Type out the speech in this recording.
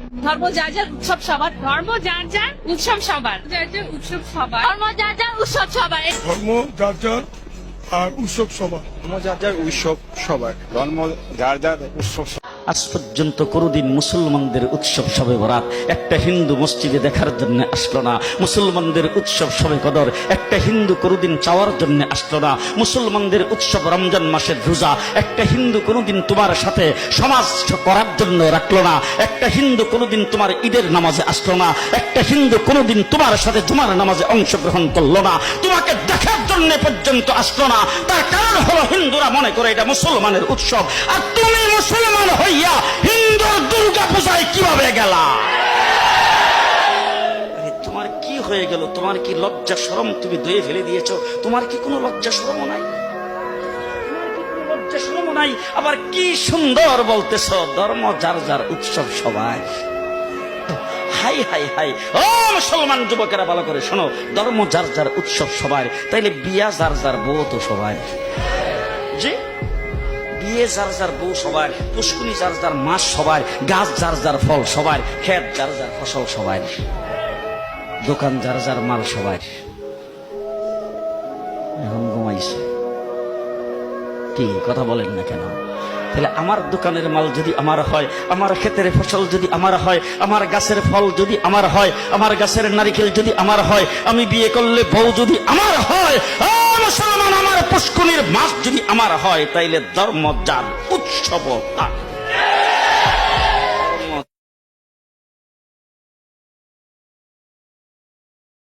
ধর্ম যার যার উৎসব সবার, ধর্ম যার যার উৎসব সবার, যার যার উৎসব সবার, ধর্ম যার যার উৎসব সবার, ধর্ম যার যার আর উৎসব সবার। ধর্ম যার যার উৎসব সবার, ধর্ম যার যার উৎসব। আজ পর্যন্ত কোনদিন মুসলমানদের উৎসব শবে বরাত একটা হিন্দু মসজিদে দেখার জন্য আসলো না। মুসলমানদের উৎসব শবে কদর একটা হিন্দু কোনদিন চাওয়ার জন্য আসলো না। মুসলমানদের উৎসব রমজান মাসের রোজা একটা হিন্দু কোনদিন তোমার সাথে সমাজ করার জন্য রাখলো না। একটা হিন্দু কোনদিন তোমার ঈদের নামাজে আসলো না। একটা হিন্দু কোনদিন তোমার সাথে জুমার নামাজে অংশগ্রহণ করলো না, তোমাকে দেখার জন্য পর্যন্ত আসলো না। তার কারণ হলো হিন্দুরা মনে করে এটা মুসলমানের উৎসব, আর তুমি মুসলমান হইয়া হিন্দুর দুর্গা পূজায় কিভাবে গেলা? তোমার কি হয়ে গেল? তোমার কি লজ্জা শরম তুমি ধুয়ে ফেলে দিয়েছো? তোমার কি কোনো লজ্জা শরম নাই? লজ্জা শরম নাই? আবার কি সুন্দর বলতেছ, ধর্ম যার যার উৎসব সবাই। হাই হাই হাই, ও মুসলমান যুবকেরা ভালো করে শোনো, ধর্ম যার যার উৎসব সবার, তাইলে বিয়া যার যার বউ তো সবাই। জি, বিয়ে যার যার বউ সবার, পুষ্কুনি যার যার মাস সবার, গাছ যার যার ফল সবার, ক্ষেত যার যার ফসল সবার, দোকান যার যার মাল সবার। এখন ঘুমাইছে কি কথা বলেন না কেন? তাহলে আমার দোকানের মাল যদি আমার হয়, আমার ক্ষেতের ফসল যদি আমার হয়, আমার গাছের ফল যদি আমার হয়, আমার গাছের নারিকেল যদি আমার হয়, আমি বিয়ে করলে বউ যদি আমার হয়, মুসলমান আমার পুষ্কুনির মাছ যদি আমার হয়, তাইলে ধর্ম যার উৎসব তার।